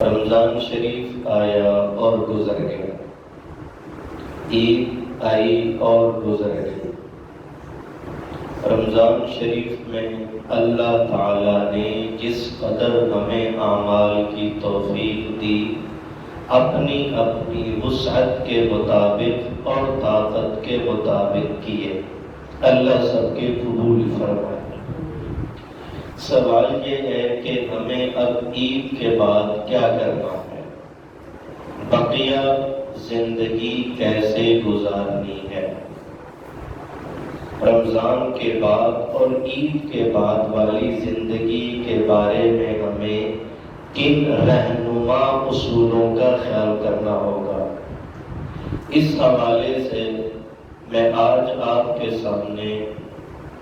رمضان شریف آیا اور گزر گیا، عید آئی اور گزر گئی۔ رمضان شریف میں اللہ تعالیٰ نے جس قدر ہمیں اعمال کی توفیق دی، اپنی اپنی وسعت کے مطابق اور طاقت کے مطابق کیے۔ اللہ سب کے قبول فرمائے۔ سوال یہ ہے کہ ہمیں اب عید کے بعد کیا کرنا ہے، بقیہ زندگی کیسے گزارنی ہے۔ رمضان کے بعد اور عید کے بعد والی زندگی کے بارے میں ہمیں کن رہنما اصولوں کا خیال کرنا ہوگا، اس حوالے سے میں آج آپ کے سامنے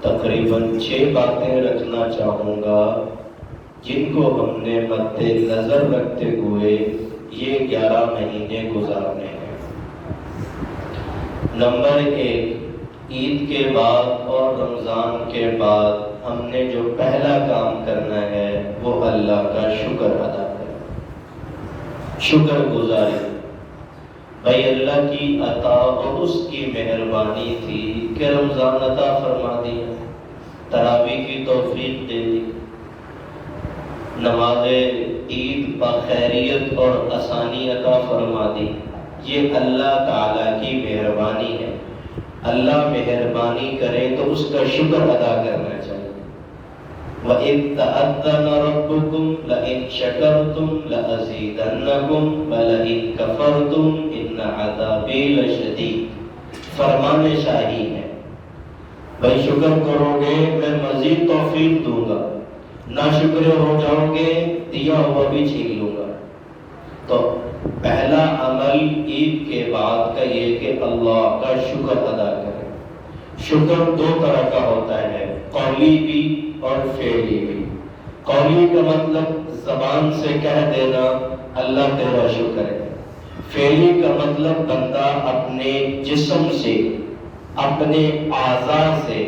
تقریباً 6 باتیں رکھنا چاہوں گا جن کو ہم نے مد نظر رکھتے ہوئے یہ 11 مہینے گزارنے ہیں۔ نمبر 1، عید کے بعد اور رمضان کے بعد ہم نے جو پہلا کام کرنا ہے وہ اللہ کا شکر ادا کرنا، شکر گزاری۔ بھائی اللہ کی عطا اور اس کی مہربانی تھی کہ رمضان عطا فرما دیا، تراویح کی توفیق دے دی، نماز عید بخیریت اور آسانی عطا فرما دی۔ یہ اللہ تعالیٰ کی مہربانی ہے۔ اللہ مہربانی کرے تو اس کا شکر ادا کرنا چاہیے۔ وَإِذْ تَأَذَّنَ رَبُّكُمْ لَئِن شَكَرْتُمْ لَأَزِيدَنَّكُمْ وَلَئِن كَفَرْتُمْ إِنَّ عَذَابِي لَشَدِيدٌ۔ فرمان شاہی ہے، بھائی شکر کرو گے میں مزید توفیق دوں گا، نہ شکر ہو جاؤ گے دیا ہوا بھی چھین لوں گا۔ تو پہلا عمل عید کے بعد کا یہ کہ اللہ کا شکر ادا کریں۔ شکر 2 طرح کا ہوتا ہے، قولی بھی اور فعلی بھی۔ قولی کا مطلب زبان سے کہہ دینا اللہ تیرا شکر ہے، فعلی کا مطلب بندہ اپنے جسم سے، اپنے اعضاء سے،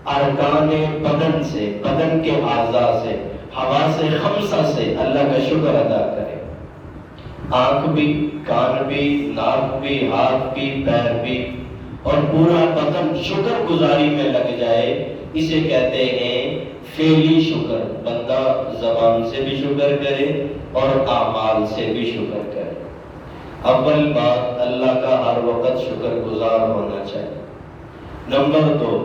ارکان بدن سے، بدن کے اعضاء سے، حواس 5 سے اللہ کا شکر ادا کرے۔ آنکھ بھی، کان بھی، ناک بھی، ہاتھ بھی، پیر بھی اور پورا بدن شکر گزاری میں لگ جائے، اسے کہتے ہیں فعلی شکر۔ بندہ زبان سے بھی شکر کرے اور اعمال سے بھی شکر کرے۔ اول بات اللہ کا ہر وقت شکر گزار ہونا چاہیے۔ نمبر 2،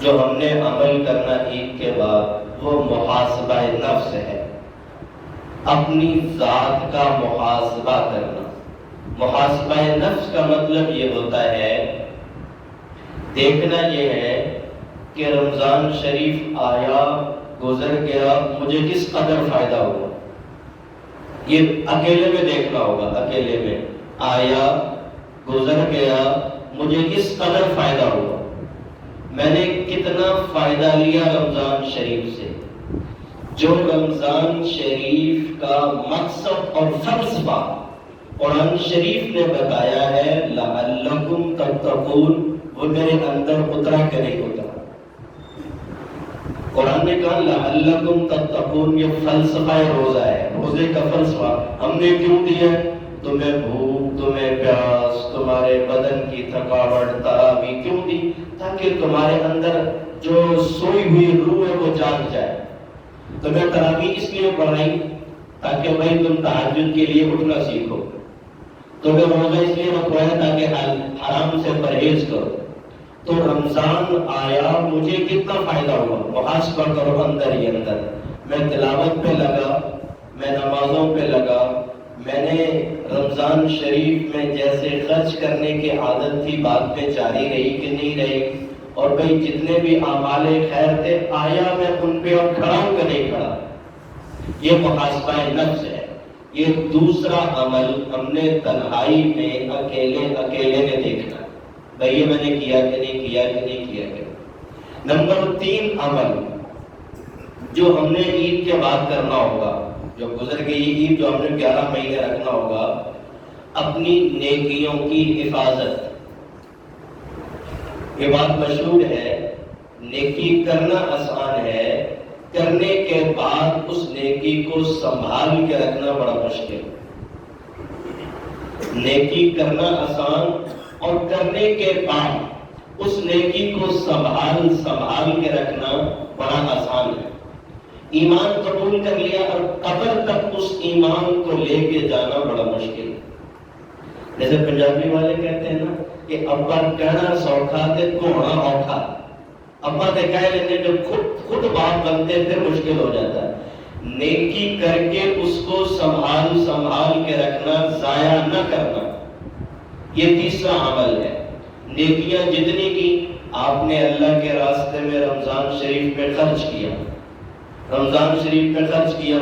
جو ہم نے عمل کرنا عید کے بعد وہ محاسبہ نفس ہے، اپنی ذات کا محاسبہ کرنا۔ محاسبہ نفس کا مطلب یہ ہوتا ہے، دیکھنا یہ ہے کہ رمضان شریف آیا گزر گیا، مجھے کس قدر فائدہ ہوا۔ یہ اکیلے میں دیکھنا ہوگا، اکیلے میں آیا گزر گیا، مجھے کس قدر فائدہ ہوا، میں نے کتنا فائدہ لیا رمضان شریف سے۔ جو رمضان شریف کا مقصد اور فلسفہ قرآن شریف نے بتایا ہے لعلکم تتقون، وہ میرے اندر اترا کہ نہیں اترا۔ قرآن نے کہا لعلکم تتقون، یہ فلسفہ روزہ ہے، روزے کا فلسفہ ہم نے کیوں دیا؟ تمہیں بھوک، تمہیں پیاس، تمہارے بدن کی تھکاوٹ، تراویح کیوں دی؟ تاکہ تمہارے اندر جو سوئی ہوئی روح ہے وہ جاگ جائے۔ تمہیں تراویح اس لیے پڑھائی تاکہ بھائی تم تہجد کے لیے اٹھنا سیکھو، تمہیں روزہ اس لیے رکھوایا تاکہ حرام سے پرہیز کرو۔ تو رمضان آیا، مجھے کتنا فائدہ ہوا، محاسبہ کرو اندر ہی اندر۔ میں تلاوت پہ لگا، میں نمازوں پہ لگا، میں نے رمضان شریف میں جیسے خرچ کرنے کی عادت تھی بعد میں جاری رہی کہ نہیں رہی، اور بھئی جتنے بھی اعمال خیر تھے آیا میں ان پہ اب کھڑا ہوں کہ نہیں کھڑا۔ یہ محاسبہ نفس ہے۔ یہ دوسرا عمل ہم نے تنہائی میں اکیلے میں دیکھنا، بھئی یہ میں نے کیا کہ نہیں کیا کہ نہیں کیا کہ۔ نمبر 3 عمل جو ہم نے عید کے بعد کرنا ہوگا، جو گزر گئی عید جو ہم نے 11 مہینے رکھنا ہوگا، اپنی نیکیوں کی حفاظت۔ یہ بات مشہور ہے، نیکی کرنا آسان ہے، کرنے کے بعد اس نیکی کو سنبھال کے رکھنا بڑا مشکل. نیکی کرنا آسان اور کرنے کے بعد اس نیکی کو سنبھال کے رکھنا بڑا آسان ہے. ایمان قبول کر لیا اور قبر تک اس ایمان کو لے کے جانا بڑا مشکل ہے. جیسے پنجابی والے کہتے ہیں نا کہ ابا کہنا سوکھا تے دھونا اوکھا. ابا تے کہہ لیتے جب خود باپ بنتے پھر مشکل ہو جاتا ہے. نیکی کر کے اس کو سنبھال کے رکھنا، ضائع نہ کرنا، یہ تیسرا عمل ہے. نیکیاں جتنی کی آپ نے اللہ کے راستے میں رمضان شریف میں خرچ کیا، رمضان شریف میں خرچ کیا،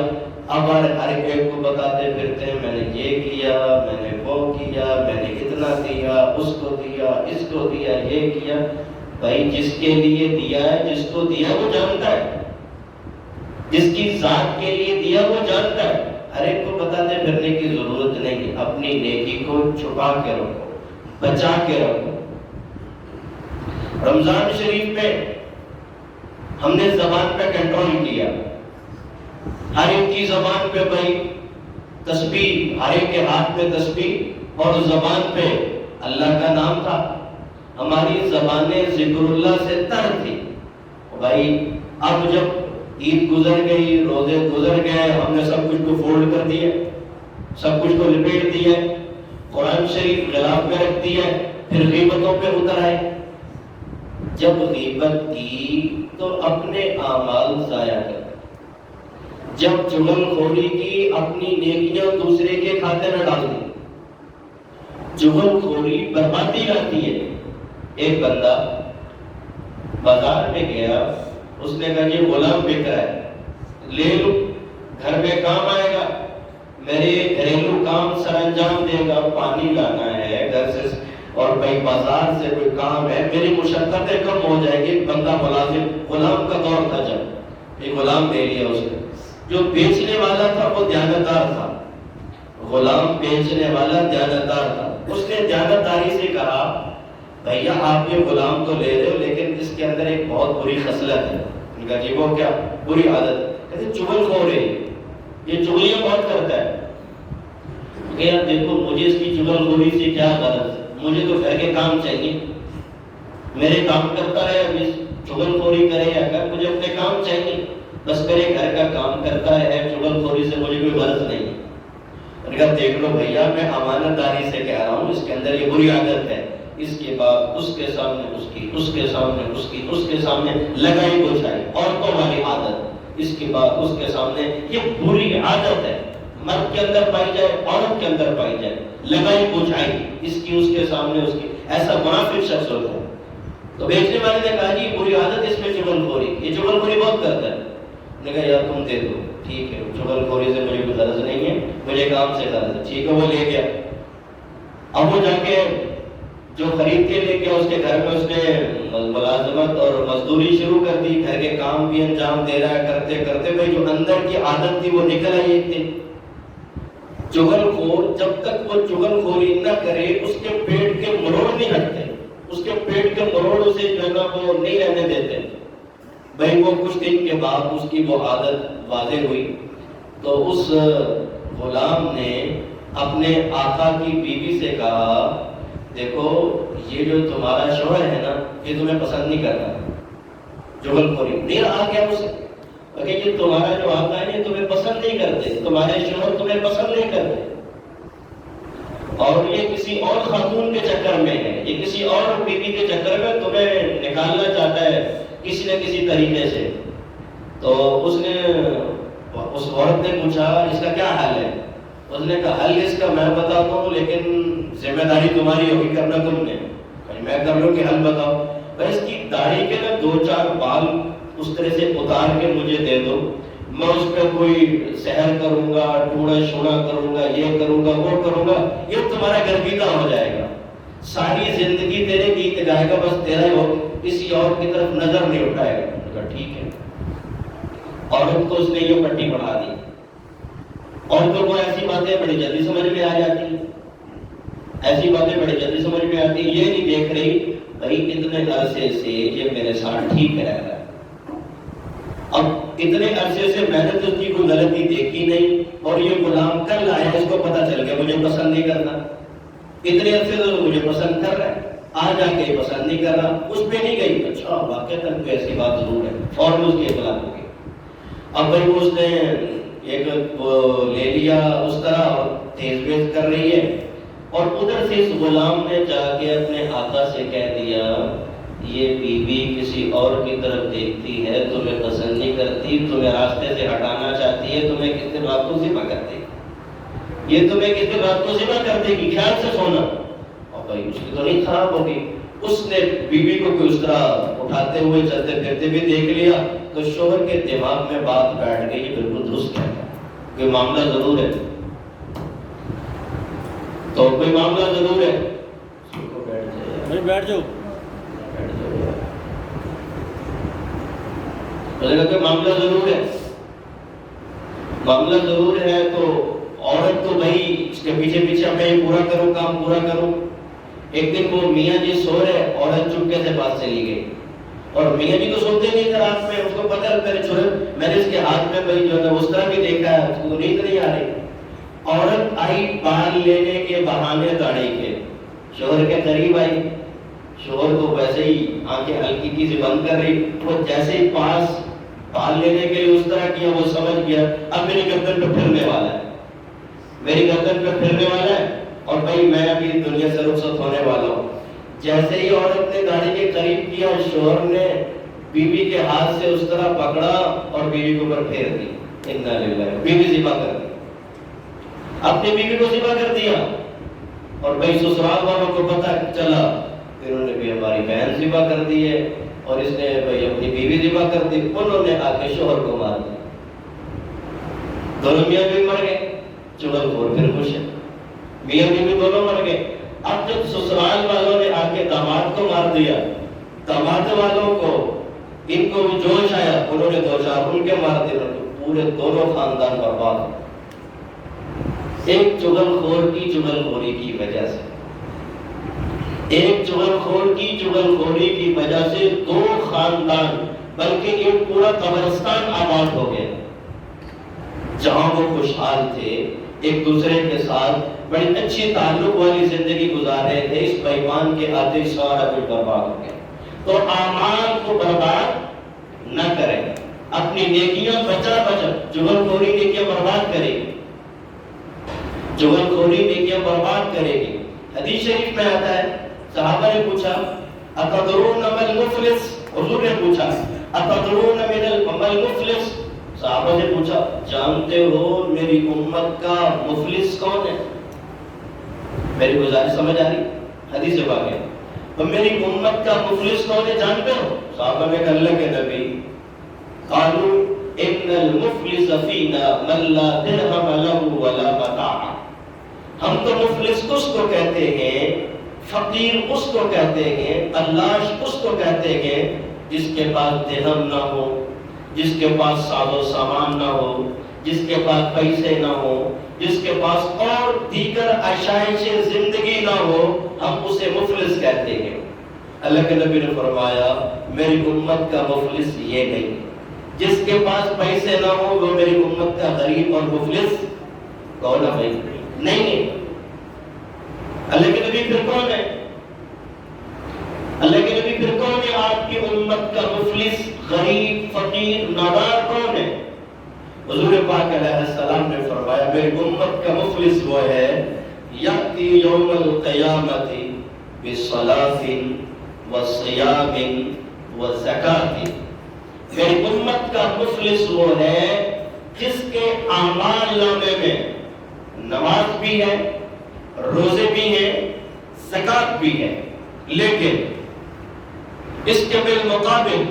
اب ہر ایک کو بتاتے پھرتے ہیں میں نے یہ کیا، میں نے وہ کیا، میں نے اتنا دیا، اس کو دیا، اس کو دیا، یہ کیا. بھائی جس کے لیے دیا ہے، جس کو دیا وہ جانتا ہے، جس کی ذات کے لیے دیا وہ جانتا ہے. ہر ایک کو بتاتے پھرنے کی ضرورت نہیں. اپنی نیکی کو چھپا کے رکھو، بچا کے رکھو. رمضان شریف میں ہم نے زبان پہ کنٹرول کیا. ہر ایک کی زبان پہ بھائی تسبیح، ہر ایک کے ہاتھ میں تسبیح اور زبان پہ اللہ کا نام تھا. ہماری زبانیں ذکر اللہ سے تر تھی. بھائی اب جب عید گزر گئی، روزے گزر گئے، ہم نے سب کچھ کو فولڈ کر دیا، سب کچھ کو لپیٹ دیا، قرآن شریف غلاف میں رکھ دیا، پھر غیبتوں پہ اتر آئے. جب غیبت کی تو اپنے اعمال ضائع کر، جب چغل خوری کی اپنی نیکیاں دوسرے کے کھاتے میں ڈال دی. چغل خوری بربادی لاتی ہے. ایک بندہ بازار میں گیا، اس نے کہا یہ غلام بک رہا ہے، لے لو، گھر میں کام آئے گا، میرے گھریلو کام سر انجام دے گا، پانی لانا ہے گھر سے اور بھائی بازار سے کوئی کام ہے، میری مشقتیں کم ہو جائے گی. بندہ ملازم، غلام کا دور تھا جب ایک غلام دے لیا اس نے. جو بیچنے والا تھا وہ دیانتدار تھا، غلام بیچنے والا دیانتدار تھا. اس نے دیانتداری سے کہا بھیا آپ یہ غلام تو لے رہے ہو لیکن اس کے اندر ایک بہت بری خصلت ہے. ان کا جی وہ کیا بری عادت؟ کہتے چغل خور ہے، یہ چغلیاں بہت کرتا ہے. کہ یار دیکھو مجھے اس کی چغل خوری سے کیا غرض، مجھے تو گھر کے کام چاہیے، میرے کام کرتا رہے، چغل خوری کرے یا کر، مجھے اپنے کام چاہیے، بس میرے گھر کا کام کرتا ہے، چغل خوری سے مجھے کوئی غرض نہیں. ان کا دیکھ لو بھیا میں امانت داری سے کہہ رہا ہوں، اس کے اندر یہ بری عادت ہے. اس کے بعد اس کے سامنے اس کی، اس کے سامنے اس کی، اس کے سامنے لگائی بجھائی، عورتوں والی عادت. اس کے بعد اس کے سامنے یہ بری عادت ہے، مرد کے اندر پائی جائے، عورت کے اندر پائی جائے، لگائی بجھائی، اس کی اس کے سامنے اس کی. ایسا منافق شخص ہوتا ہے. تو بیچنے والے نے کہا جی بری عادت اس میں چغل خوری، یہ چغل خوری بہت کرتا ہے. نے کہا یار تم دے دو، ٹھیک ہے، چغل خوری سے مجھے کوئی غرض نہیں ہے، مجھے کام سے غرض ہے. ٹھیک ہے، وہ لے گیا. اب وہ جا کے جو خرید کے لے گیا، اس کے گھر میں اس نے ملازمت اور مزدوری شروع کر دی. گھر کے کام بھی انجام دے رہا ہے، کرتے کرتے بھائی جو اندر کی عادت تھی وہ نکل آئی. ایک دن چغل خور جب تک وہ چغل خوری نہ کرے اس کے پیٹ کے مروڑ نہیں ہٹتے، اس کے پیٹ کے مروڑ اسے جو ہے نا وہ نہیں رہنے دیتے. بھائی وہ کچھ دن کے بعد اس کی وہ عادت واضح ہوئی تو اس غلام نے اپنے آقا کی بیوی سے کہا دیکھو یہ جو تمہارا شوہر ہے نا یہ تمہیں پسند نہیں کرتا. چغل خوری دیر آ گیا اسے کہ یہ تمہارا جو آقا ہے یہ تمہیں پسند نہیں کرتے، تمہارے شوہر تمہیں پسند نہیں کرتے، اور یہ کسی اور خاتون کے چکر میں ہے، یہ کسی اور بیوی کے چکر میں تمہیں نکالنا چاہتا ہے کسی نہ کسی طریقے سے. تو اس عورت نے پوچھا اس کا کیا حل ہے؟ اس نے کہا حل اس کا میں بتاتا ہوں لیکن ذمہ داری تمہاری ہوگی، کرنا تم نے. میں کر لوں کہ حل بتاؤ. اس کی داڑھی کے نا 2-4 بال اس طرح سے اتار کے مجھے دے دو، میں اس پہ کوئی سحر کروں گا، ٹوڑا شوڑا کروں گا، یہ کروں گا وہ کروں گا، یہ تمہارا گرویدہ ہو جائے گا، ساری زندگی تیرے گیت گائے گا، بس تیرا ہی ہو، کسی اور کی طرف نظر نہیں اٹھائے گا. کہا ٹھیک ہے. عورت کو اس نے یہ پٹی پڑھا دی. عورتوں کو ایسی باتیں بڑی جلدی سمجھ میں آ جاتی ہیں، ایسی باتیں بڑی جلدی سمجھ میں آتی ہیں. یہ نہیں دیکھ رہی بھائی اتنے عرصے سے یہ میرے ساتھ ٹھیک رہ رہا ہے، اب اتنے عرصے سے میں نے تو اس کی کوئی غلطی دیکھی نہیں، اور یہ غلام کل آیا، اس کو پتہ چل گیا مجھے پسند نہیں کرنا، اتنے عرصے سے مجھے پسند کر رہا ہے، آج آ کے پسند نہیں کر رہا، اس پہ نہیں گئی، اچھا واقعہ تک کوئی ایسی بات ضرور ہے، فوراً اس کی اطلاع ہو گئی۔ اب بھائی وہ اس نے ایک وہ لے لیا اس طرح، اور تیز بیز کر رہی ہے، اور ادھر سے اس غلام نے جا کے اپنے آقا سے کہہ دیا یہ بیوی کسی اور کی طرف دیکھتی ہے، تمہیں پسند نہیں کرتی، تمہیں راستے سے ہٹانا چاہتی ہے، تمہیں کس دن رات کو ذبح کر دے گی، یہ تمہیں کس دن رات کو ذبح کر دے گی، خیال سے سونا۔ اور بھائی اس کی تو نہیں خراب ہوگی، اس نے بیوی کو کوئی اس طرح اٹھاتے ہوئے چلتے پھرتے بھی دیکھ لیا، تو شوہر کے دماغ میں بات بیٹھ گئی، یہ بالکل درست ہے، کوئی معاملہ ضرور ہے، تو کوئی معاملہ ضرور ہے، بیٹھ جاؤ، کوئی معاملہ ضرور ہے، معاملہ ضرور ہے۔ تو عورت تو بھائی اس کے پیچھے پیچھے میں یہ پورا کروں، کام پورا کروں۔ ایک دن وہ میاں جی سو رہے، عورت چپکے سے پاس چلی گئی، اور میاں جی تو سوتے نہیں تھے رات میں، اس کو پتہ ہے میرے چھوڑے، میں نے اس کے ہاتھ میں بھائی جو ہے اس طرح بھی دیکھا ہے، اس کو نیند نہیں آ رہی۔ عورت آئی بال لینے کے بہانے داڑھی کے، شوہر کے قریب آئی، شوہر کو ویسے ہی آنکھیں ہلکی کی سے بند کر رہی، وہ جیسے ہی پاس بال لینے کے لیے اس طرح کیا، وہ سمجھ گیا اب میری گردن پہ پھرنے والا ہے، میری گردن پہ پھرنے والا ہے، اور بھائی میں ابھی دنیا سے رخصت ہونے والا ہوں۔ جیسے ہی عورت نے داڑھی کے قریب کیا، شوہر نے بیوی کے ہاتھ سے اس طرح پکڑا اور بیوی کو اوپر پھیر دی، انا للہ، بیوی ذبح کر دی، اپنی بیوی کو ذبح کر دیا۔ اور بھائی سسرال والوں کو پتہ چلا، انہوں نے بھی ہماری بہن ذبح کر دی ہے، اور اس نے بھائی اپنی بیوی ذبح کر دی، انہوں نے آ کے شوہر کو مار دیا، دونوں میاں بیوی مر گئے، چغل خور پھر خوش ہے، میاں بیوی دونوں مر گئے۔ اب جب سسرال والوں نے آ کے داماد کو مار دیا، داماد والوں کو ان کو بھی جوش آیا، انہوں نے دو چار ان کے مار دیے، پورے دونوں خاندان برباد ہو، ایک چغل خور کی چغل خوری کی وجہ سے، ایک چغل خور کی چغل خوری کی وجہ سے دو خاندان بلکہ ایک پورا قبرستان آباد ہو گیا۔ جہاں وہ خوشحال تھے، ایک دوسرے کے ساتھ بڑی اچھی تعلق والی زندگی گزار رہے تھے، اس بیمان کے آتے سارا کچھ برباد ہو گیا۔ تو اعمال کو برباد نہ کریں، اپنی نیکیاں بچا چغل خوری نیکیاں برباد کرے گی، چغل خوری نیکیاں برباد کرے گی۔ حدیث شریف میں آتا ہے، صحابہ نے پوچھا اتدرون ما المفلس، حضور نے پوچھا اتدرون ما المفلس، صحابہ نے پوچھا جانتے ہو میری امت کا مفلس کون ہے؟ میری گزارش سمجھ آ رہی؟ حدیث پاک ہے، تو میری امت کا مفلس کون ہے جانتے ہو؟ صحابہ نے کہا اللہ کے نبی، قالوا ان المفلس فینا من لا درہم له ولا متاع، ہم تو مفلس اس کو کہتے ہیں، فقیر اس کو کہتے ہیں، علاش اس کو کہتے ہیں جس کے پاس درہم نہ ہو، جس کے پاس ساز و سامان نہ ہو، جس کے پاس پیسے نہ ہو، جس کے پاس اور دیگر عشائش زندگی نہ ہو، ہم اسے مفلس کہتے ہیں۔ اللہ کے نبی نے فرمایا میری امت کا مفلس یہ نہیں، جس کے پاس پیسے نہ ہو وہ میری امت کا غریب اور مفلس کون ہے؟ نہیں ہے۔ اللہ کے نبی پھر کون ہے؟ اللہ کے نبی پھر کون ہے؟ آپ کی امت کا مفلس، غریب، فقیر، نادار کون ہے؟ حضور پاک علیہ السلام نے فرمایا میری امت کا مفلس وہ ہے یأتی یوم القیامت بصلاۃ وصیام وزکاۃ، میری امت کا مفلس وہ ہے جس کے اعمال نامے میں نماز بھی ہے، روزے بھی ہیں، زکوٰۃ بھی ہے، لیکن اس کے بالمقابل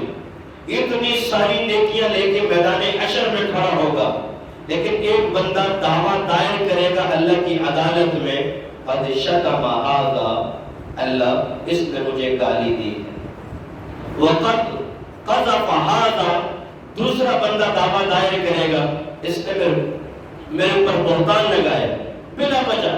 اتنی ساری نیکیاں لے کے میدان حشر میں کھڑا ہوگا، لیکن ایک بندہ دعویٰ دائر کرے گا اللہ کی عدالت میں قد شتم ھذا، اللہ اس نے مجھے گالی دی ہے، وقد قذف ھذا، دوسرا بندہ دعویٰ دائر کرے گا اس نے میرے اوپر بہتان لگایا بلا وجہ،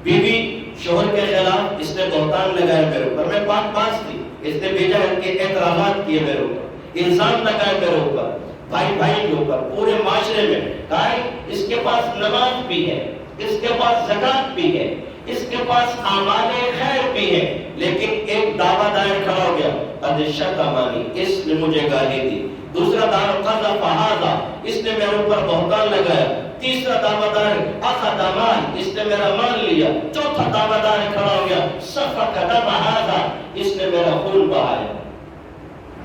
بیوی شوہر کے خلاف اس نے بہتان لگایا میرے اوپر، میں پاک باز تھی، اس نے بھیجا ان کے اعتراضات کیے میرے اوپر، الزام لگائے میرے اوپر، بھائی بھائی کے اوپر، پورے معاشرے میں کہا ہے اس کے پاس نماز بھی ہے، اس کے پاس زکوٰۃ بھی ہے، اس کے پاس اعمال خیر بھی ہے، لیکن ایک دعویٰ دائر کھڑا ہو گیا، قد شتمنی، اس نے مجھے گالی دی، دوسرا دعویٰ قذف ھذا، اس نے میرے اوپر بہتان لگایا، تیسرا دعویٰ دار اخذ مال، اس نے میرا مال لیا، چوتھا دعویٰ دار کھڑا ہو گیا، سفک دم ھذا، اس نے میرا خون بہایا۔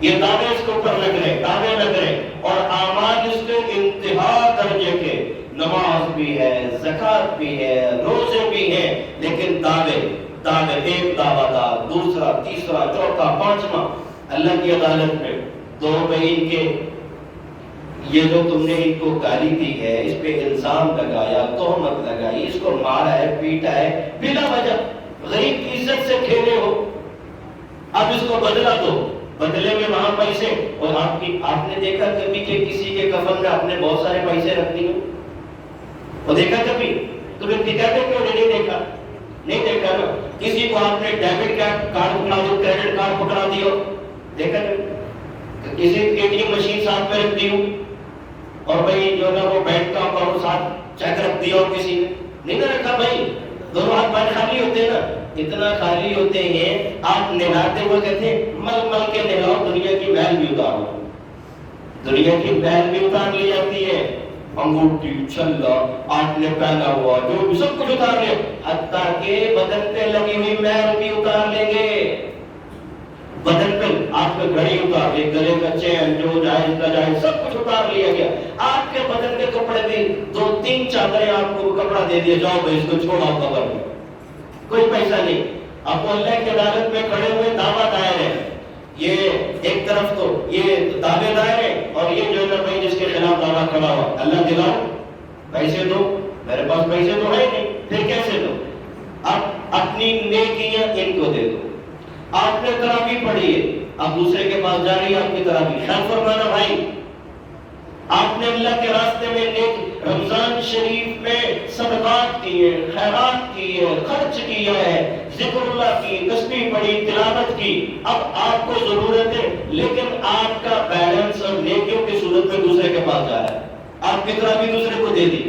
یہ دعوے اس کے اوپر لگ رہے، دعوے لگ رہے، اور اعمال اس کے انتہا درجے کے، نماز بھی ہے، زکوٰۃ بھی ہے، روزے بھی ہیں، لیکن دعوے ایک دعویٰ دار، دوسرا، تیسرا، چوتھا، پانچواں، اللہ کی عدالت میں دو بہن کے یہ جو تم نے ان کو گالی دی ہے، اس پہ الزام لگایا، تہمت لگائی، اس کو مارا ہے، پیٹا ہے، بلا وجہ غریب کی عزت سے کھیلے ہو، اب اس کو بدلہ دو، بدلے میں وہاں پیسے، اور آپ نے دیکھا کبھی کہ کسی کے کفن میں آپ نے بہت سارے پیسے رکھ دیے؟ وہ دیکھا کبھی؟ تمہیں دکھاتے کیوں نہیں دیکھا؟ نہیں دیکھا نا؟ کسی کو آپ نے ڈیبٹ کارڈ پکڑا دو، کریڈٹ کارڈ پکڑا دیو، دیکھا کبھی؟ کسی اے ٹی ایم مشین ساتھ میں رکھ دیو، اور بھائی جو ہے وہ بینک کا اکاؤنٹ ساتھ چیک رکھ دیا ہو کسی نے، نہیں نہ رکھا بھائی، دونوں ہاتھ پیر خالی ہوتے ہیں نا، اتنا خالی ہوتے ہیں، آپ نہلاتے ہوئے کہتے ہیں مل مل کے نہلاؤ، دنیا کی محل بھی اتارو، دنیا کی محل بھی اتار لی جاتی ہے، انگوٹھی، چھلا، آپ نے پہنا ہوا جو بھی سب کچھ اتار لیں، حتیٰ کہ بدن پہ لگی ہوئی محل بھی اتار لیں گے، بدن پہ آپ کا گھڑی اتار لیں، گلے کا چین جو جائز ناجائز سب کچھ اتار لیا گیا، آپ کے بدن کے کپڑے بھی 2-3 چادریں آپ کو کپڑا دے دیا، جاؤ بھائی اس کو چھوڑاؤ قبر میں، کوئی پیسہ نہیں، آپ اللہ کی عدالت میں کھڑے ہوئے دعویٰ دائر ہے، یہ ایک طرف تو یہ دعوے دائر ہے، اور یہ جو ہے بھائی جس کے خلاف دعویٰ کھڑا ہوا، اللہ دلاؤ، پیسے دو، میرے پاس پیسے تو ہے نہیں، پھر کیسے دو؟ اب اپنی نیکیاں ان کو دے دو، آپ نے تراویح پڑھی ہے، اب دوسرے کے پاس جا رہی ہے آپ کی تراویح، خیر فرمانا بھائی، آپ نے اللہ کے راستے میں نیک رمضان شریف میں صدقات کیے، خیرات کیے، خرچ کیا ہے، ذکر اللہ کی، تسبیح پڑھی، تلاوت کی، اب آپ کو ضرورت ہے، لیکن آپ کا بیلنس اور نیکیوں کی صورت میں دوسرے کے پاس جا رہا ہے، آپ کی تراویح دوسرے کو دے دی،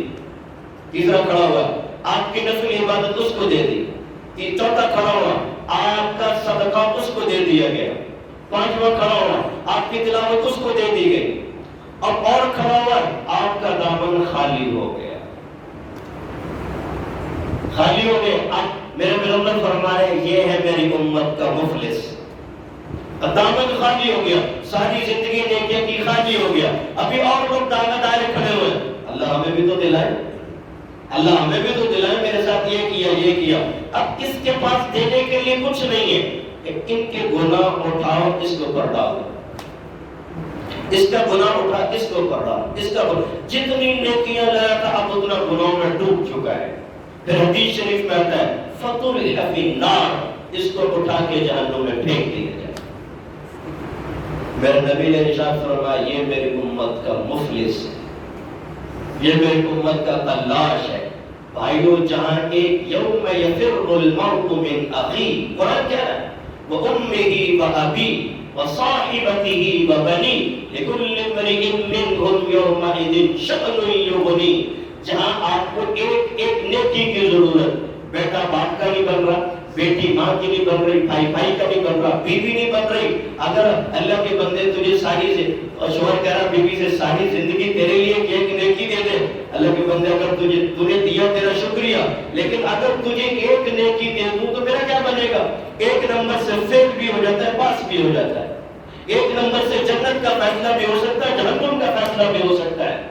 تیسرا کھڑا ہوا آپ کی نفل عبادت اس کو دے دی، چوتھا کھڑا ہوا آپ کا صدقہ اس کو دے دیا گیا، پانچواں کھڑا ہوا آپ کی تلاوت اس کو دے دی گئی، اب اور کھڑا ہوا آپ کا دامن خالی ہو گیا، خالی ہو گئے۔ اب میرے پیغمبر فرما رہے ہیں یہ ہے میری امت کا مفلس، دامن خالی ہو گیا، ساری زندگی نیکیاں کی خالی ہو گیا، ابھی اور لوگ دامن دائرے کھڑے ہوئے، اللہ ہمیں بھی تو دلائے، اللہ ہمیں بھی تو دلائے، میرے ساتھ یہ کیا یہ کیا، اب اس کے پاس دینے کے لیے کچھ نہیں ہے، ان کے گناہ اٹھاؤ اس کو پر ڈالو، اس کا گناہ اٹھا اس کو پر ڈالو، اس کا جتنی نیکیاں لایا تھا اب اتنا گناہوں میں ڈوب چکا ہے، پھر حدیث شریف میں آتا ہے فَطُرِحَ فِي النَّارِ، اس کو اٹھا کے جہنم میں پھینک دیا جائے۔ میرے نبی نے ارشاد فرمایا یہ میری امت کا مفلس ہے، یہ میری امت کا تلاش ہے۔ بھائیو جہاں ایک یوم یفر المرء من اخیہ، قرآن کہہ رہا ہے وَأُمِّهِ وَأَبِيهِ وَصَاحِبَتِهِ وَبَنِيهِ لِكُلِّ امْرِئٍ مِّنْهُمْ يَوْمَئِذٍ شَأْنٌ يُغْنِيهِ، جہاں آپ کو ایک نیکی کی ضرورت، بیٹا باپ کا نہیں بن رہا، بیٹی ماں کی نہیں بن رہی، بھائی بھائی کا نہیں بن رہا، بیوی نہیں بن رہی، اگر اللہ کے بندے تجھے ساری سے، اور شوہر کہہ رہا بیوی سے ساری زندگی تیرے لیے ایک نیکی دے دے، اللہ کے بندے اگر تجھے دیا تیرا شکریہ، لیکن اگر تجھے ایک نیکی دے دوں تو میرا کیا بنے گا؟ ایک نمبر سے فیل بھی ہو جاتا ہے، پاس بھی ہو جاتا ہے، ایک نمبر سے جنت کا فیصلہ بھی ہو سکتا ہے، جہنم کا فیصلہ بھی ہو سکتا ہے۔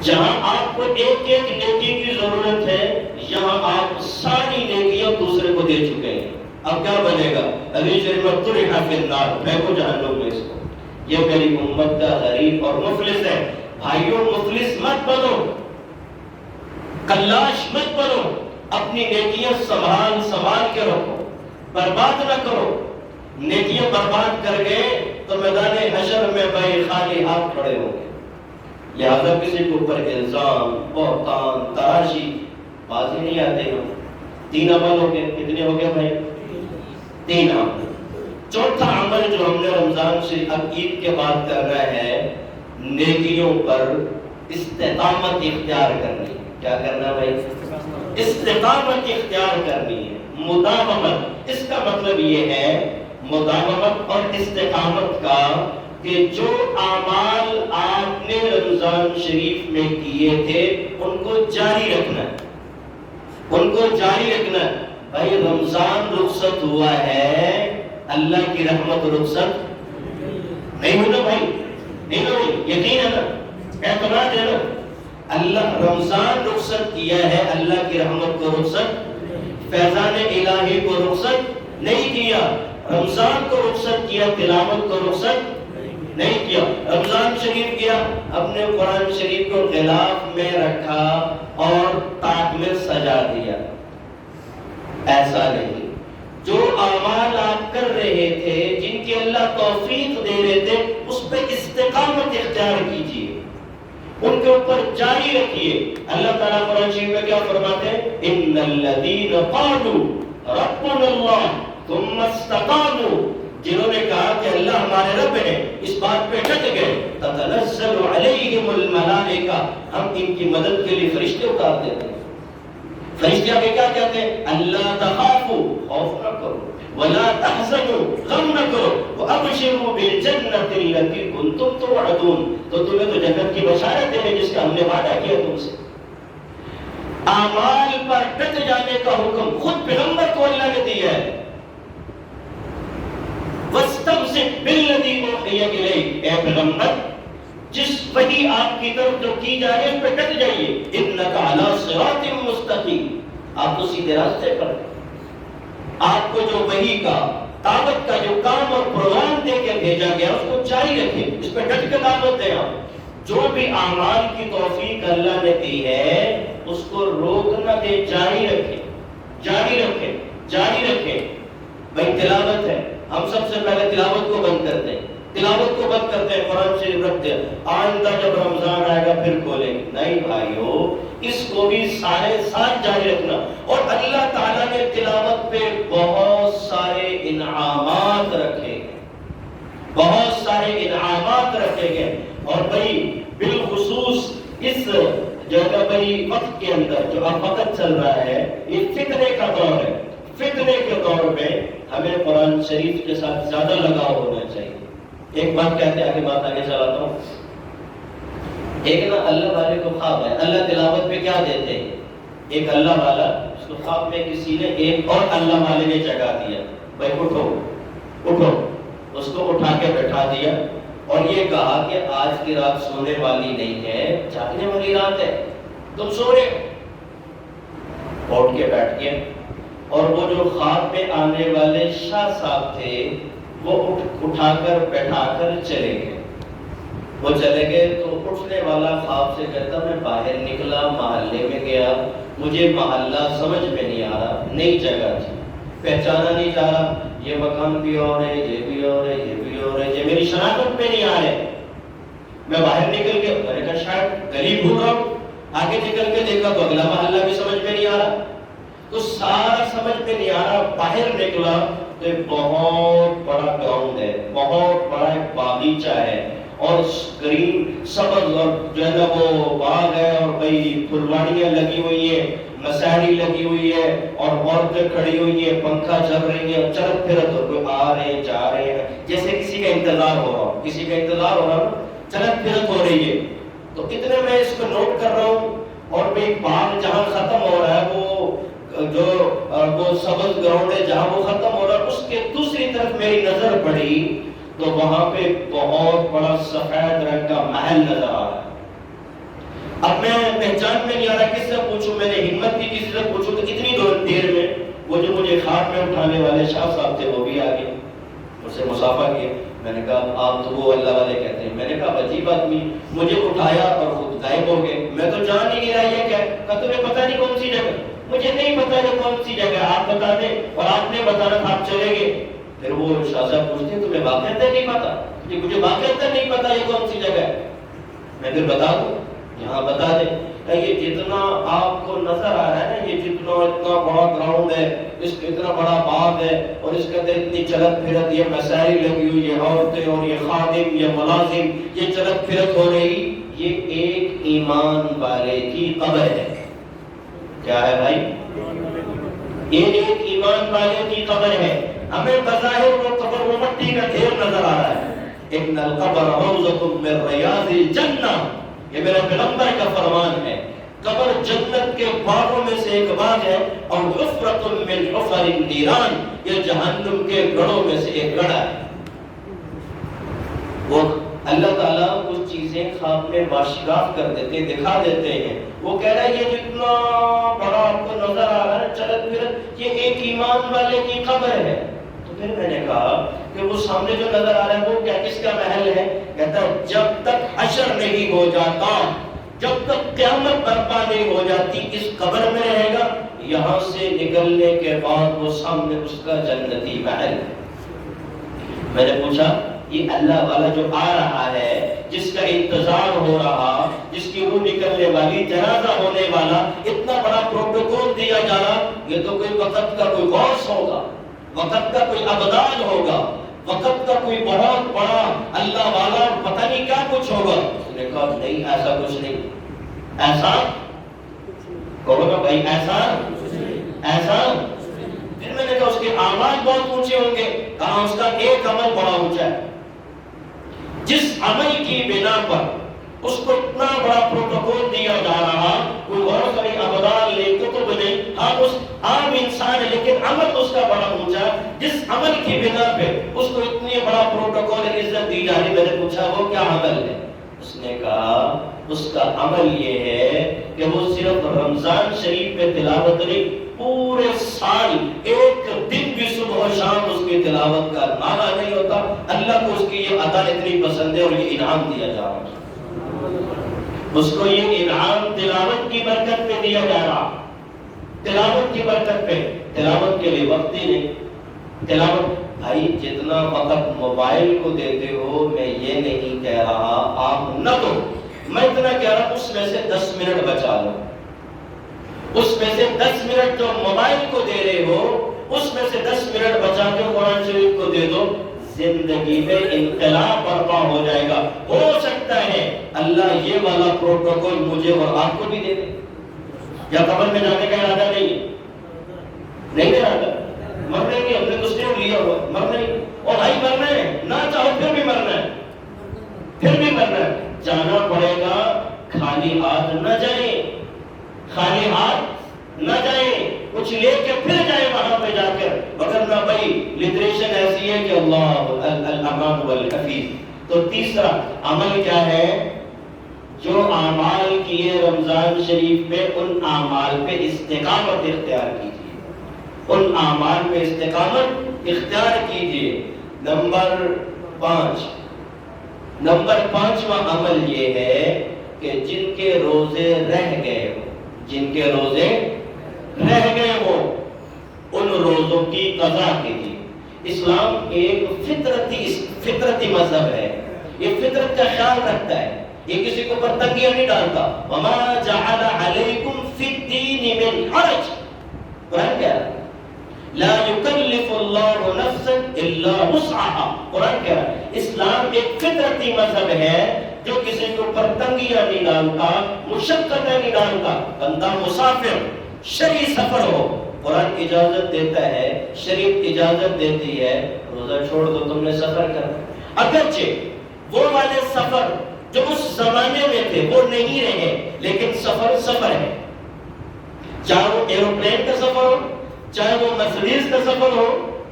جہاں آپ کو ایک ایک نیکی کی ضرورت ہے، یہاں آپ ساری نیکیاں دوسرے کو دے چکے ہیں، اب کیا بنے گا؟ حدیث شریف میں طرح فی النار، پھینکو جہنم میں اس کو۔ یہ میری امت کا غریب اور مفلس ہے۔ بھائیوں مفلس مت بنو، کلاش مت بنو، اپنی نیکیاں سنبھال کے رکھو، برباد نہ کرو۔ نیکیاں برباد کر گئے تو میدان حشر میں بھائی خالی ہاتھ کھڑے ہوں گے۔ لہذا کسی کے اوپر الزام، بہتان، تراشی بازی نہیں آتے ہم۔ 3 عمل ہو گئے، کتنے ہو گئے بھائی؟ 3 عمل۔ چوتھا عمل جو ہم نے رمضان سے اب عید کے بعد کرنا ہے، نیکیوں پر استقامت اختیار کرنی ہے۔ کیا کرنا بھائی؟ استقامت اختیار کرنی ہے، مداومت۔ اس کا مطلب یہ ہے مداومت اور استقامت کا کہ جو اعمال آپ نے رمضان شریف میں کیے تھے ان کو جاری رکھنا ہے، ان کو جاری رکھنا ہے۔ بھائی رمضان رخصت ہوا ہے، اللہ کی رحمت رخصت نہیں ہونا بھائی، نہیں ہو رہی، یقین ہے نا، اعتماد ہے نا۔ اللہ رمضان رخصت کیا ہے، اللہ کی رحمت کو رخصت، فیضان الہی کو رخصت نہیں کیا۔ رمضان کو رخصت کیا، تلاوت کو رخصت نہیں کیا۔ رمضان شریف کیا، اپنے قرآن شریف کو غلاف میں رکھا اور تاج میں سجا دیا، ایسا نہیں۔ جو اعمال آپ کر رہے تھے، جن کی اللہ توفیق دے رہے تھے، اس پہ استقامت اختیار کیجیے، ان کے اوپر جاری رکھیے۔ اللہ تعالیٰ قرآن شریف میں کیا فرماتے ہیں؟ ان الذین قالوا ربنا اللہ ثم استقاموا، جنہوں نے کہا کہ اللہ ہمارے رب ہے، اس بات پہ ڈٹ گئے، تتنزل علیہم الملائکہ، ہم ان کی مدد کے لیے فرشتے اتار دیتے ہیں۔ فرشتے آگے کیا کہتے ہیں؟ اللہ تخافوا، خوف نہ کرو، ولا تحزنوا، غم نہ کرو، وابشروا بالجنۃ التي کنتم توعدون، تو تمہیں تو جنت کی بشارت ہے جس کا ہم نے وعدہ کیا تم سے۔ اعمال پر ڈٹ جانے کا حکم خود پیغمبر کو اللہ نے دیا ہے۔ واستمسک بالذی اوحی الیک، اے پیغمبر جس وحی آپ کی طرف جو کی جا رہی ہے اس پہ ڈٹ جائیے۔ انک علی صراط مستقیم، آپ تو سیدھے راستے پر ہیں۔ آپ کو جو وحی کا دعوت کا جو کام اور پروگرام دے کے بھیجا گیا اس کو جاری رکھیں، اس پہ ڈٹ کے دعوت دیں۔ آپ جو بھی اعمال کی توفیق اللہ نے دی ہے اس کو روک نہ دے، جاری رکھیں، جاری رکھیں، جاری رکھیں۔ بھائی تلاوت ہے، ہم سب سے پہلے تلاوت کو بند کرتے ہیں، تلاوت کو بند کرتے ہیں، قرآن شریف رکھتے ہیں، آئندہ جب رمضان آئے گا پھر کھولیں گے۔ نہیں بھائیو، اس کو بھی سارے ساتھ جاری رکھنا۔ اور اللہ تعالیٰ نے تلاوت پہ بہت سارے انعامات رکھے ہیں، بہت سارے انعامات رکھے گئے۔ اور بھائی بالخصوص اس جگہ بھائی وقت کے اندر جو اب وقت چل رہا ہے، یہ فتنے کا دور ہے، فتنے کے دور میں ہمیں قرآن شریف کے ساتھ زیادہ لگاؤ ہونا چاہیے۔ ایک بات کہتے ہیں، آگے چلاتا ہوں۔ ایک نا اللہ والے کو خواب ہے، اللہ تلاوت پہ کیا دیتے ہیں، ایک اللہ والا، اس کو خواب میں کسی نے ایک اور اللہ والے نے جگہ دیا، بھائی اٹھو اٹھو، اس کو اٹھا کے بیٹھا دیا اور یہ کہا کہ آج کی رات سونے والی نہیں ہے، جاگنے والی رات ہے، تم سو رہے ہو۔ اٹھ کے بیٹھ گیا اور وہ جو خواب میں آنے والے شاہ صاحب تھے وہ اٹھا کر بیٹھا کر چلے گئے۔ وہ چلے گئے تو اٹھنے والا خواب سے کہتا میں باہر نکلا، محلے میں گیا، مجھے محلہ سمجھ میں نہیں آ رہا، نئی جگہ تھی، پہچانا نہیں جا رہا، یہ مکان بھی اور ہے، یہ بھی اور ہے، یہ بھی اور ہے، یہ میری شناخت میں نہیں آ رہے۔ میں باہر نکل کے میں نے کہا شاید گلی بھول رہا ہوں، آگے نکل کے دیکھا تو اگلا محلہ بھی سمجھ میں نہیں آ رہا، تو سارا سمجھ میں نہیں آ رہا۔ باہر نکلا تو ایک بہت بڑا گراؤنڈ ہے، بہت بڑا ایک باغیچہ ہے اور گرین سبز اور جو ہے نا وہ باغ ہے، اور بھائی پھلواڑیاں لگی ہوئی ہیں، مساری لگی ہوئی ہے اور عورتیں کھڑی ہوئی ہیں، پنکھا چل رہی ہے، چلت پھرت ہو، کوئی آ رہے ہیں جا رہے ہیں، جیسے کسی کا انتظار ہو رہا ہو، کسی کا انتظار ہو رہا ہو، چلت پھرت ہو رہی ہے۔ تو اتنے میں اس کو نوٹ کر رہا ہوں اور بھائی باغ جہاں ختم ہو رہا ہے وہ سبز گراؤنڈ ہے جہاں وہ ختم ہو رہا ہے، اس کے دوسری طرف میری نظر پڑی تو وہاں پہ بہت بڑا سفید رنگ کا محل نظر آ رہا ہے۔ اب میں پہچان میں نہیں آ رہا کس سے پوچھوں، میں نے ہمت کی کسی سے پوچھوں، تو اتنی دیر میں وہ جو مجھے خواب میں اٹھانے والے شاہ صاحب تھے وہ بھی آ گئے، مجھ سے مصافحہ کیا۔ میں نے کہا آپ تو وہ اللہ والے کہتے ہیں۔ میں نے کہا عجیب آدمی، مجھے اٹھایا اور خود غائب ہو گئے، میں تو جان ہی نہیں رہا یہ کیا۔ کہا تمہیں پتہ نہیں کون سی جگہ؟ مجھے نہیں پتا یہ کون سی جگہ، آپ بتا دیں، اور آپ نے بتانا تھا آپ چلے گئے۔ پھر وہ شاہ صاحب پوچھتے ہیں تمہیں واقعتاً نہیں پتا؟ مجھے واقعتاً نہیں پتا یہ کون سی جگہ ہے۔ میں پھر بتا دوں، یہاں بتا دیں کہ یہ جتنا آپ کو نظر آ رہا ہے نا، یہ جتنا اتنا بڑا گراؤنڈ ہے، اس کا اتنا بڑا باغ ہے، اور اس کے اندر اتنی چلت پھرت، یہ مسائل لگی ہوئی، یہ عورتیں اور یہ خادم، یہ ملازم، یہ چلت پھرت ہو رہی، یہ ایک ایمان والے کی قبر ہے۔ کیا ہے بھائی؟ یہ ایک ایمان والے کی قبر ہے۔ ہمیں بظاہر وہ قبر و مٹی کا ڈھیر نظر آ رہا ہے۔ ان القبر روضۃ من ریاض الجنہ، یہ میرے پیغمبر کا فرمان ہے، قبر جنت کے باغوں میں سے ایک باغ ہے، اور حفرۃ من حفر النیران، یہ جہنم کے گڑھوں میں سے ایک گڑھا ہے۔ وہ اللہ تعالیٰ کچھ چیزیں خواب میں باشگاف کر دیتے، دکھا دیتے ہیں۔ وہ کہہ رہا ہے یہ جتنا بڑا آپ کو نظر آ رہا ہے چلت پھرت، یہ ایک ایمان والے کی قبر ہے۔ تو پھر میں نے کہا کہ وہ سامنے جو نظر آ رہا ہے وہ کیا، کس کا محل ہے؟ کہتا ہے جب تک حشر نہیں ہو جاتا، جب تک قیامت برپا نہیں ہو جاتی، اس قبر میں رہے گا، یہاں سے نکلنے کے بعد وہ سامنے اس کا جنتی محل ہے۔ میں نے پوچھا یہ اللہ والا جو آ رہا ہے، جس کا انتظار ہو رہا، جس کی روح نکلنے والی، جنازہ ہونے والا، اتنا بڑا پروٹوکول دیا جا رہا، یہ تو کوئی وقت کا کوئی غوث ہوگا، وقت کا کوئی ابدال ہوگا، وقت کا کوئی بہت بڑا اللہ والا، پتہ نہیں کیا کچھ ہوگا۔ اس نے کہا نہیں، ایسا کچھ نہیں۔ ایسا کہو گا بھائی، ایسا ایسا۔ پھر میں نے کہا اس کے اعمال بہت اونچے ہوں گے، کہا اس کا ایک عمل بڑا اونچا ہے، جس عمل کی بنا پر اس کو اتنا بڑا پروٹوکول دیا جا رہا، کوئی اور کوئی ابدال نہیں، کتب نہیں، ہاں اس عام انسان ہے لیکن عمل اس کا بڑا اونچا، جس عمل کی بنا پہ اس کو اتنی بڑا پروٹوکول عزت دی جا رہی۔ میں نے پوچھا وہ کیا عمل ہے؟ اس نے کہا اس کا عمل یہ ہے کہ وہ صرف رمضان شریف میں تلاوت نہیں، پورے سال ایک دن بھی صبح و شام اس کی تلاوت کا نعرہ نہیں ہوتا۔ اللہ کو اس کی یہ عطا اتنی پسند ہے اور یہ انعام دیا جا رہا ہے، اس کو یہ انعام تلاوت کی برکت پہ دیا جا رہا، تلاوت کی برکت پہ۔ تلاوت کے لیے وقت ہی نہیں۔ تلاوت بھائی جتنا وقت موبائل کو دیتے ہو، میں یہ نہیں کہہ رہا آپ نہ دو، میں اتنا کہہ رہا اس میں سے 10 منٹ بچا لو، اس میں سے 10 منٹ جو موبائل کو دے رہے ہو، اس میں سے 10 منٹ بچا کے قرآن شریف کو دے دو، زندگی میں انقلاب برپا ہو جائے گا۔ ہو سکتا ہے اللہ یہ والا پروٹوکول مجھے اور آپ کو بھی دے دے۔ یا قبر میں جانے کا ارادہ نہیں ارادہ، مرنے کی ہم نے کچھ نہیں لیا ہوا، مرنا ہی، اور بھائی مرنا ہے، نہ چاہو پھر بھی مرنا ہے، پھر بھی مرنا ہے، جانا پڑے گا۔ خالی ہاتھ نہ جائیں، خالی ہاتھ نہ جائیں، کچھ لے کے پھر جائیں وہاں پہ جا کر، وگرنہ بھائی لٹریشن ایسی ہے کہ اللہ الامان والحفیظ۔ تو تیسرا عمل کیا ہے؟ جو اعمال کیے رمضان شریف میں، ان اعمال پہ استقامت اختیار کیجیے، ان اعمال پہ استقامت اختیار کیجیے۔ نمبر 5واں عمل یہ ہے کہ جن کے روزے رہ گئے ہو، جن کے روزے رہ گئے ہو، ان روزوں کی قضا کیجیے۔ اسلام ایک فطرتی مذہب ہے، یہ فطرت کا خیال رکھتا ہے، یہ کسی کو پر تنگیاں نہیں ڈالتا۔ وَمَا جَعَلَ عَلَيْكُمْ فِي الدِّينِ مِنْ حَرَجٍ، قرآن کہہ رہا ہے لا يكلف الله نفسا الا وسعها، قرآن کہہ رہا ہے اسلام ایک فطرتی مذہب ہے جو کسی کے اوپر تنگیاں نہیں ڈالتا، مشقتیں نہیں ڈالتا۔ بندہ مسافر شرعی سفر ہو، قرآن اجازت دیتا ہے، شریعت اجازت دیتی ہے، روزہ چھوڑ دو، تم نے سفر کرنا۔ اگرچہ وہ والے سفر جو اس زمانے میں تھے وہ نہیں رہے، لیکن سفر ہے، چاہے وہ ایروپلین کا سفر ہو، چاہے وہ مرسیڈیز کا سفر ہو،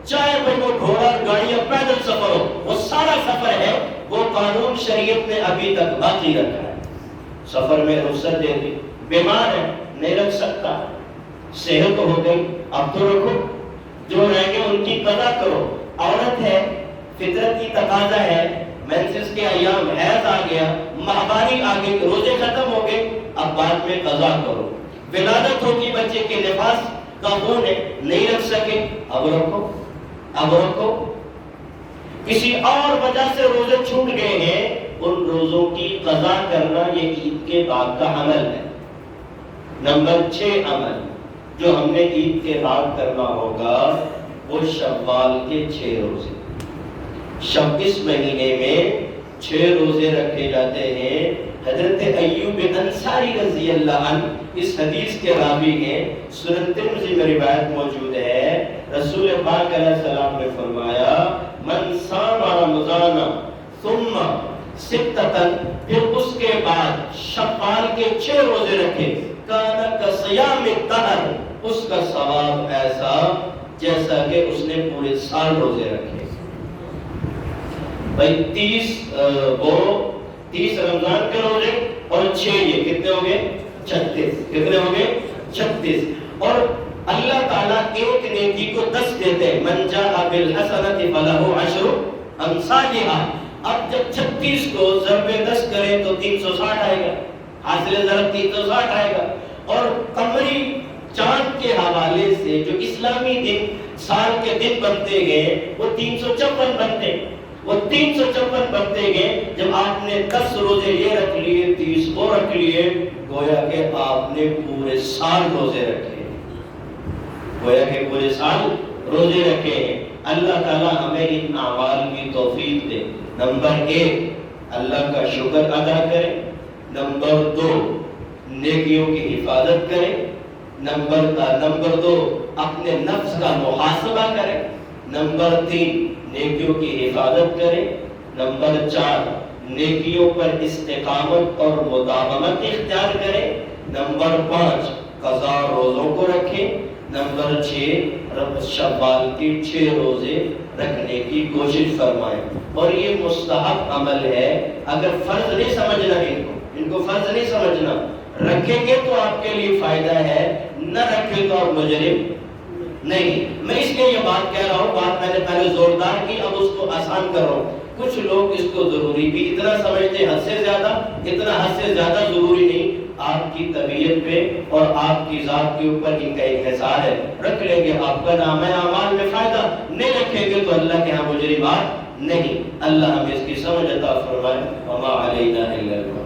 چاہے وہ گھوڑا گاڑی یا پیدل سفر ہو، وہ سارا سفر ہے، وہ قانون شریعت نے ابھی تک باقی رکھا ہے۔ سفر میں رخصت دے دی، بیمار ہے نہیں رکھ سکتا، صحت ہو گئی اب تو رکھو، جو رہ گئے ان کی قضا کرو۔ عورت ہے، فطرتی تقاضا ہے، مینسس کے ایام، حیض آ گیا، ماہواری آ گئی، روزے ختم ہو گئے، اب بعد میں قضا کرو۔ ولادت ہوگی بچے کے، نفاس کا خون ہے، نہیں رکھ سکے، اب رکھو۔ کسی اور وجہ سے روزے چھوٹ گئے ہیں، ان روزوں کی قضا کرنا یہ عید کے بعد کا عمل ہے۔ نمبر 6 عمل جو ہم نے عید کے بعد کرنا ہوگا وہ شوال کے 6 روزے۔ اس مہینے میں 6 روزے رکھے جاتے ہیں۔ حضرت ایوب انصاری رضی اللہ عنہ اس حدیث کے راوی ہیں، سنن ترمذی میں روایت موجود ہے، رسول پاک علیہ السلام نے فرمایا من صام رمضان ثم ستتن، پھر اس کے بعد شوال کے 6 روزے رکھے، کان کصیام الدہر، اس کا ثواب ایسا جیسا کہ اس نے پورے سال روزے رکھے۔ بھائی 30 رمضان کے روزے اور 6 یہ کتنے ہو گئے؟ 36۔ کتنے ہو گئے؟ 36۔ اور اللہ تعالیٰ ایک نیکی کو 10 دیتے ہیں، من جاء بالحسنۃ فلہ 10 امثالھا۔ اب جب 36 کو ضرب 10 کریں تو 360 آئے گا، حاصل ضرب 360 آئے گا۔ اور قمری چاند کے حوالے سے جو اسلامی دن سال کے دن بنتے گئے وہ 354 بنتے، وہ 354 بنتے گئے۔ جب آپ نے 10 روزے یہ رکھ لیے، 30 وہ رکھ لیے، گویا کہ آپ نے پورے سال روزے رکھے، گویا کہ پورے سال روزے رکھے ہیں۔ اللہ تعالیٰ ہمیں ان اعمال کی توفیق دے۔ نمبر 1 اللہ کا شکر ادا کریں، نمبر 2 نیکیوں کی حفاظت کریں، نمبر 2 اپنے نفس کا محاسبہ کریں، نمبر 3 نیکیوں کی حفاظت کریں، نمبر 4 نیکیوں پر استقامت اور مداومت اختیار کریں، نمبر 5 قضا روزوں کو رکھیں، نمبر 6 شوال کے 6 روزے رکھنے کی کوشش فرمائیں۔ اور یہ مستحب عمل ہے، اگر فرض نہیں سمجھنا ان کو فرض نہیں سمجھنا، رکھیں گے تو آپ کے لیے فائدہ ہے، نہ رکھیں تو آپ مجرم نہیں۔ میں اس لیے یہ بات کہہ رہا ہوں، بات میں نے پہلے زوردار کی، اب اس کو آسان کر رہا ہوں۔ کچھ لوگ اس کو ضروری بھی اتنا سمجھتے ہیں، حد سے زیادہ، اتنا حد سے زیادہ ضروری نہیں۔ آپ کی طبیعت پہ اور آپ کی ذات کے اوپر ان کا انحصار ہے، رکھ لیں گے آپ کا نام ہے اعمال میں فائدہ، نہیں رکھیں گے تو اللہ کے ہاں مجرمات نہیں۔ اللہ ہمیں اس کی سمجھ عطا فرمائے۔ وما علینا الا البلاغ۔